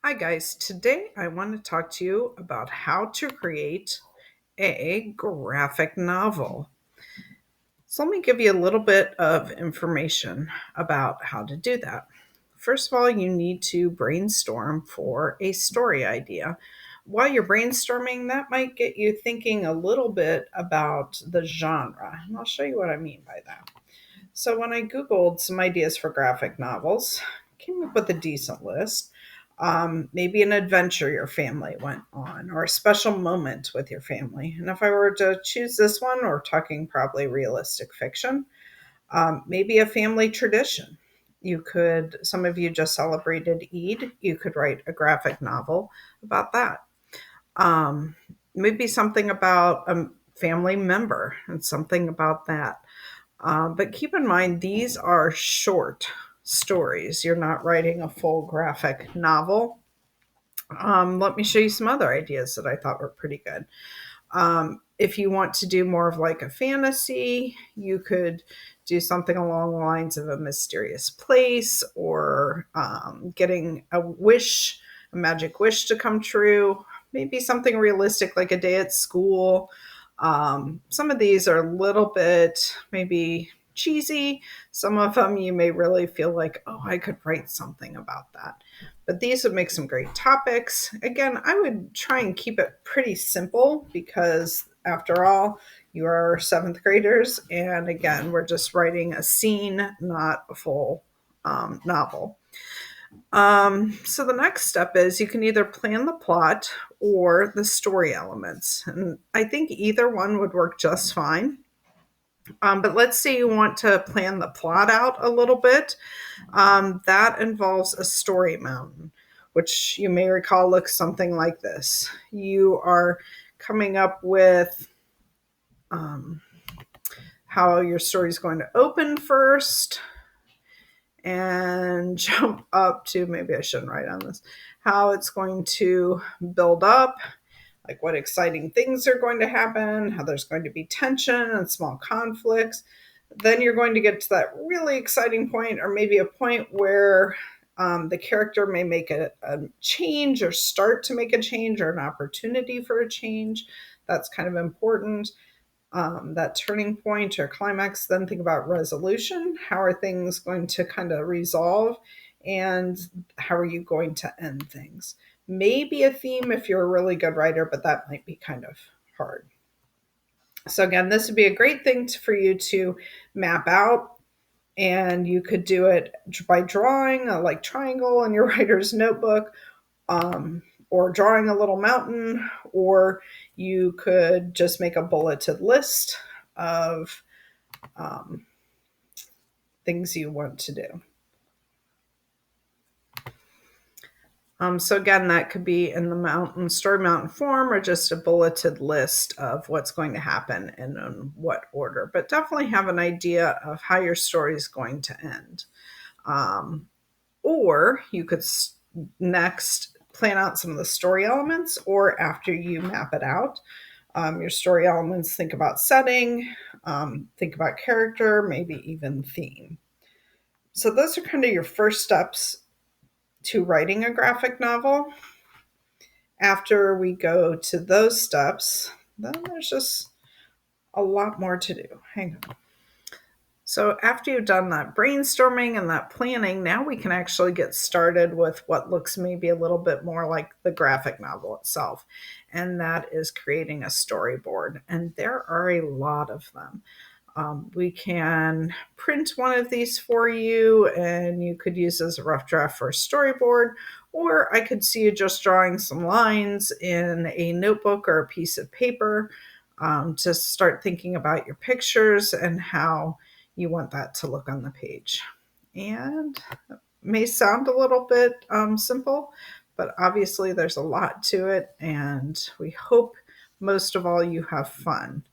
Hi, guys. Today I want to talk to you about how to create a graphic novel. So, let me give you a little bit of information about how to do that. First of all, you need to brainstorm for a story idea. While you're brainstorming, that might get you thinking a little bit about the genre, and I'll show you what I mean by that. So when I Googled some ideas for graphic novels, I came up with a decent list. Maybe an adventure your family went on or a special moment with your family. And if I were to choose this one, we're talking probably realistic fiction, maybe a family tradition. Some of you just celebrated Eid. You could write a graphic novel about that. Um, Maybe something about a family member and something about that. But keep in mind, these are short stories. You're not writing a full graphic novel. Let me show you some other ideas that I thought were pretty good. If you want to do more of like a fantasy, you could do something along the lines of a mysterious place or getting a magic wish to come true. Maybe something realistic like a day at school. Some of these are a little bit maybe cheesy. Some of them you may really feel like, oh, I could write something about that. But these would make some great topics. Again, I would try and keep it pretty simple because, after all, you are seventh graders. And again, we're just writing a scene, not a full novel. So the next step is you can either plan the plot or the story elements. And I think either one would work just fine. But let's say you want to plan the plot out a little bit. That involves a story mountain, which you may recall looks something like this. You are coming up with um, how your story is going to open first and jump up to, maybe I shouldn't write on this, how it's going to build up, like what exciting things are going to happen, how there's going to be tension and small conflicts. Then you're going to get to that really exciting point, or maybe a point where the character may make a change or start to make a change or an opportunity for a change. That's kind of important. That turning point or climax. Then think about resolution. How are things going to kind of resolve? And how are you going to end things? Maybe a theme if you're a really good writer, but that might be kind of hard. So again, this would be a great thing for you to map out, and you could do it by drawing a like triangle in your writer's notebook, or drawing a little mountain, or you could just make a bulleted list of um, things you want to do. So again, that could be in the story mountain form, or just a bulleted list of what's going to happen and in what order. But definitely have an idea of how your story is going to end. Or you could next plan out some of the story elements, or after you map it out, your story elements, think about setting, think about character, maybe even theme. So those are kind of your first steps to writing a graphic novel. After we go to those steps, then there's just a lot more to do. Hang on. So after you've done that brainstorming and that planning, now we can actually get started with what looks maybe a little bit more like the graphic novel itself. And that is creating a storyboard. And there are a lot of them. We can print one of these for you, and you could use as a rough draft for a storyboard, or I could see you just drawing some lines in a notebook or a piece of paper, to start thinking about your pictures and how you want that to look on the page. And it may sound a little bit simple, but obviously there's a lot to it, and we hope most of all you have fun.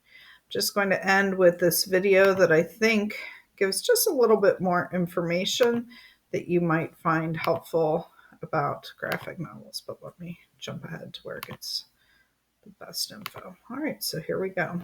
Just going to end with this video that I think gives just a little bit more information that you might find helpful about graphic novels. But let me jump ahead to where it gets the best info. All right, so here we go.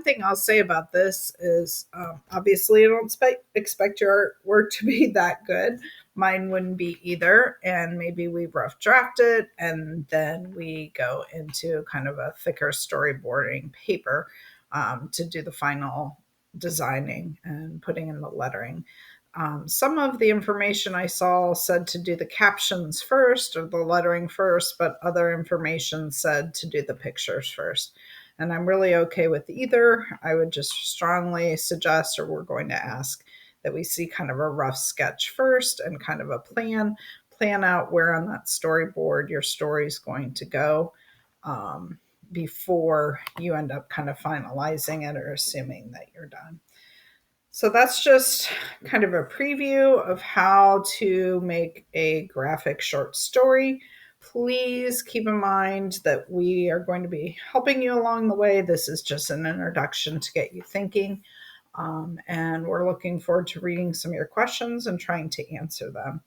one thing I'll say about this is obviously I don't expect your artwork to be that good. Mine wouldn't be either. And maybe we rough draft it and then we go into kind of a thicker storyboarding paper to do the final designing and putting in the lettering. Some of the information I saw said to do the captions first or the lettering first, but other information said to do the pictures first. And I'm really okay with either. I would just strongly suggest, or we're going to ask, that we see kind of a rough sketch first and kind of a plan out where on that storyboard your story is going to go before you end up kind of finalizing it or assuming that you're done. So that's just kind of a preview of how to make a graphic short story. Please keep in mind that we are going to be helping you along the way. This is just an introduction to get you thinking. And we're looking forward to reading some of your questions and trying to answer them.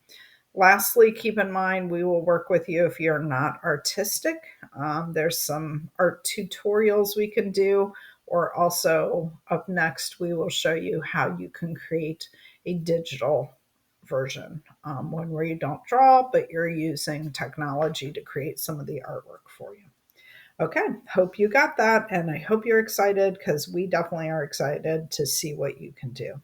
Lastly, keep in mind we will work with you if you're not artistic. There's some art tutorials we can do, or also up next, we will show you how you can create a digital version, one where you don't draw, but you're using technology to create some of the artwork for you. Okay, hope you got that, and I hope you're excited because we definitely are excited to see what you can do.